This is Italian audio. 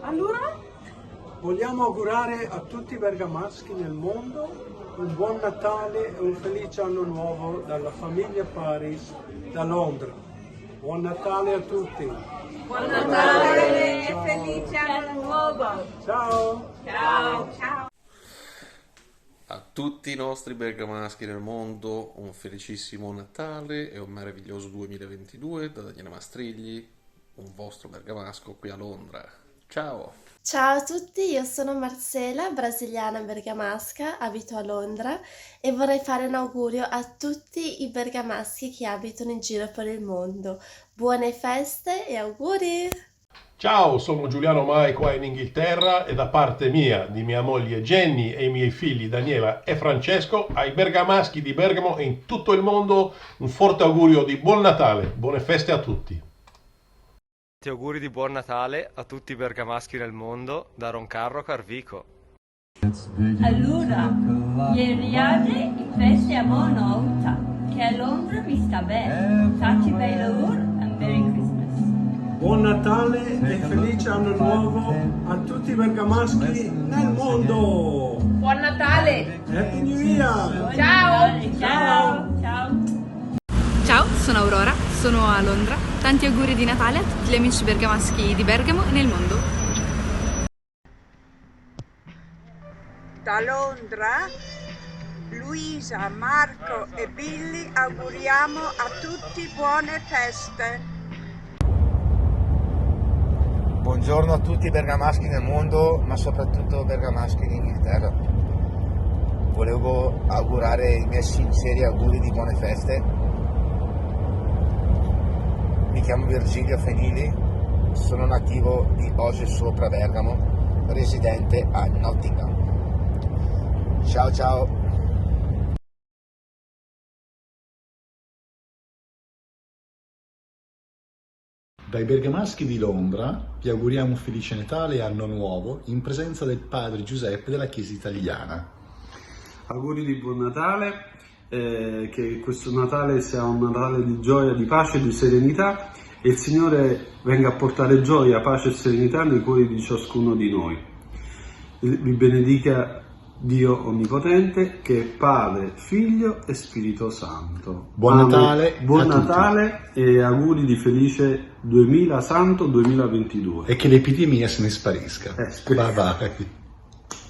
Allora? Vogliamo augurare a tutti i bergamaschi nel mondo un buon Natale e un felice anno nuovo dalla famiglia Paris da Londra. Buon Natale a tutti! Buon Natale e felice anno nuovo! Ciao! Ciao! Ciao! A tutti i nostri bergamaschi nel mondo un felicissimo Natale e un meraviglioso 2022 da Daniele Mastrigli, un vostro bergamasco qui a Londra. Ciao! Ciao a tutti, io sono Marcela, brasiliana bergamasca, abito a Londra e vorrei fare un augurio a tutti i bergamaschi che abitano in giro per il mondo. Buone feste e auguri! Ciao, sono Giuliano Mai qua in Inghilterra e da parte mia, di mia moglie Jenny e i miei figli Daniela e Francesco, ai bergamaschi di Bergamo e in tutto il mondo un forte augurio di buon Natale, buone feste a tutti. Auguri di buon Natale a tutti i bergamaschi nel mondo da Roncarro Carvico. Allora, ieriade in feste a buona che a Londra mi sta bene. Tanti bei lavori and Merry Christmas. Buon Natale e felice anno nuovo a tutti i bergamaschi nel mondo! Buon Natale! Happy New Year! Ciao! Ciao! Ciao! Ciao, sono Aurora, sono a Londra. Tanti auguri di Natale a tutti gli amici bergamaschi di Bergamo e nel mondo. Da Londra, Luisa, Marco e Billy auguriamo a tutti buone feste. Buongiorno a tutti i bergamaschi nel mondo, ma soprattutto bergamaschi in Inghilterra. Volevo augurare i miei sinceri auguri di buone feste. Mi chiamo Virgilio Fenili, sono nativo di Ose Sopra Bergamo, residente a Nottingham. Ciao ciao! Dai bergamaschi di Londra vi auguriamo un felice Natale e anno nuovo in presenza del padre Giuseppe della Chiesa Italiana. Auguri di buon Natale, che questo Natale sia un Natale di gioia, di pace e di serenità e il Signore venga a portare gioia, pace e serenità nei cuori di ciascuno di noi. Vi benedica Dio Onnipotente, che è Padre, Figlio e Spirito Santo. Buon Natale! Buon Natale e auguri di felice 2000 Santo 2022. E che l'epidemia se ne sparisca. Speriamo. Bye bye!